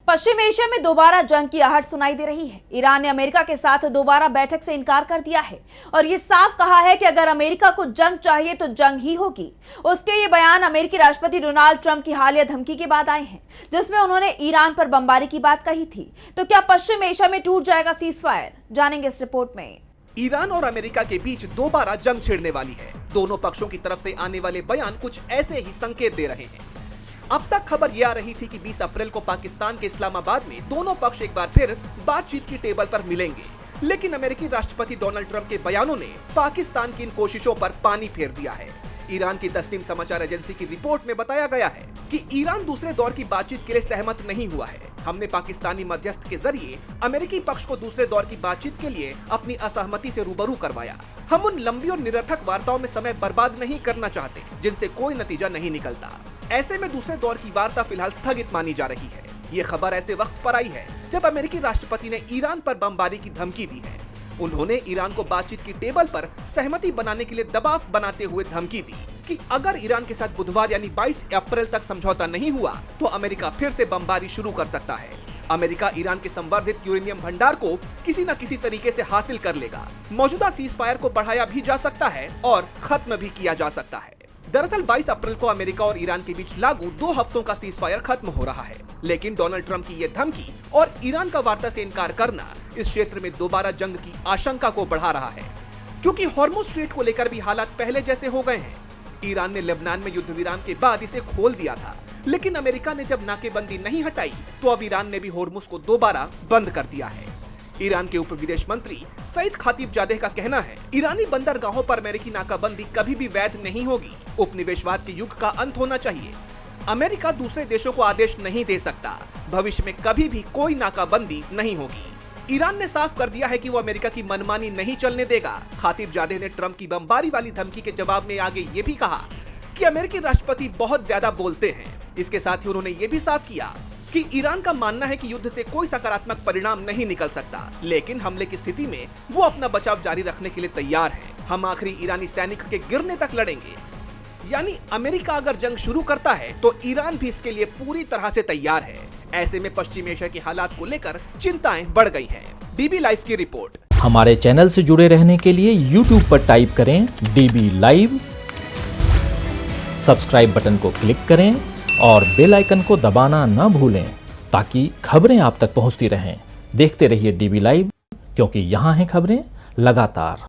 पश्चिम Asia में दोबारा जंग की आहट सुनाई दे रही है। ईरान ने अमेरिका के साथ दोबारा बैठक से इनकार कर दिया है और ये साफ कहा है कि अगर अमेरिका को जंग चाहिए तो जंग ही होगी। उसके ये बयान अमेरिकी राष्ट्रपति डोनाल्ड ट्रंप की हालिया धमकी के बाद आए हैं, जिसमें उन्होंने ईरान पर बमबारी की बात कही थी। तो क्या पश्चिम एशिया में टूट जाएगा सीज फायर? जानेंगे इस रिपोर्ट में। ईरान और अमेरिका के बीच दोबारा जंग छिड़ने वाली है। दोनों पक्षों की तरफ से आने वाले बयान कुछ ऐसे ही संकेत दे रहे हैं। अब तक खबर यह आ रही थी कि 20 अप्रैल को पाकिस्तान के इस्लामाबाद में दोनों पक्ष एक बार फिर बातचीत की टेबल पर मिलेंगे, लेकिन अमेरिकी राष्ट्रपति डोनाल्ड ट्रंप के बयानों ने पाकिस्तान की इन कोशिशों पर पानी फेर दिया है। ईरान की तस्नीम समाचार एजेंसी की रिपोर्ट में बताया गया है कि ईरान दूसरे दौर की बातचीत के लिए सहमत नहीं हुआ है। हमने पाकिस्तानी मध्यस्थ के जरिए अमेरिकी पक्ष को दूसरे दौर की बातचीत के लिए अपनी असहमति से रूबरू करवाया। हम उन लंबी और निरर्थक वार्ताओं में समय बर्बाद नहीं करना चाहते जिनसे कोई नतीजा नहीं निकलता। ऐसे में दूसरे दौर की वार्ता फिलहाल स्थगित मानी जा रही है। ये खबर ऐसे वक्त पर आई है जब अमेरिकी राष्ट्रपति ने ईरान पर बमबारी की धमकी दी है। उन्होंने ईरान को बातचीत की टेबल पर सहमति बनाने के लिए दबाव बनाते हुए धमकी दी कि अगर ईरान के साथ बुधवार यानी 22 अप्रैल तक समझौता नहीं हुआ तो अमेरिका फिर से बमबारी शुरू कर सकता है। अमेरिका ईरान के संवर्धित यूरेनियम भंडार को किसी न किसी तरीके से हासिल कर लेगा। मौजूदा सीज फायर को बढ़ाया भी जा सकता है और खत्म भी किया जा सकता है। दरअसल 22 अप्रैल को अमेरिका और ईरान के बीच लागू 2 हफ्तों का सीज फायर खत्म हो रहा है, लेकिन डोनाल्ड ट्रंप की ये धमकी और ईरान का वार्ता से इनकार करना इस क्षेत्र में दोबारा जंग की आशंका को बढ़ा रहा है, क्योंकि हॉर्मुज स्ट्रेट को लेकर भी हालात पहले जैसे हो गए हैं। ईरान ने लेबनान में युद्ध विराम के बाद इसे खोल दिया था, लेकिन अमेरिका ने जब नाकेबंदी नहीं हटाई तो अब ईरान ने भी हॉर्मुज को दोबारा बंद कर दिया है। ईरान के उप विदेश मंत्री सईद खातिबजादेह का कहना है, ईरानी बंदरगाहों पर अमेरिकी नाकाबंदी कभी भी वैध नहीं होगी। उपनिवेशवाद के युग का अंत होना चाहिए। अमेरिका दूसरे देशों को आदेश नहीं दे सकता। भविष्य में कभी भी कोई नाकाबंदी नहीं होगी। ईरान ने साफ कर दिया है कि वो अमेरिका की मनमानी नहीं चलने देगा। खातिबजादेह ने ट्रंप की बमबारी वाली धमकी के जवाब में आगे ये भी कहा कि अमेरिकी राष्ट्रपति बहुत ज्यादा बोलते हैं। इसके साथ ही उन्होंने ये भी साफ किया कि ईरान का मानना है कि युद्ध से कोई सकारात्मक परिणाम नहीं निकल सकता, लेकिन हमले की स्थिति में वो अपना बचाव जारी रखने के लिए तैयार है। हम आखिरी ईरानी सैनिक के गिरने तक लड़ेंगे। यानी अमेरिका अगर जंग शुरू करता है तो ईरान भी इसके लिए पूरी तरह से तैयार है। ऐसे में पश्चिम एशिया के हालात को लेकर चिंताएं बढ़ गई हैं। डीबी लाइव की रिपोर्ट। हमारे चैनल से जुड़े रहने के लिए YouTube पर टाइप करें डीबी लाइव, सब्सक्राइब बटन को क्लिक करें और बेल आइकन को दबाना न भूलें ताकि खबरें आप तक पहुंचती रहें। देखते रहिए डीबी लाइव, क्योंकि यहाँ हैं खबरें लगातार।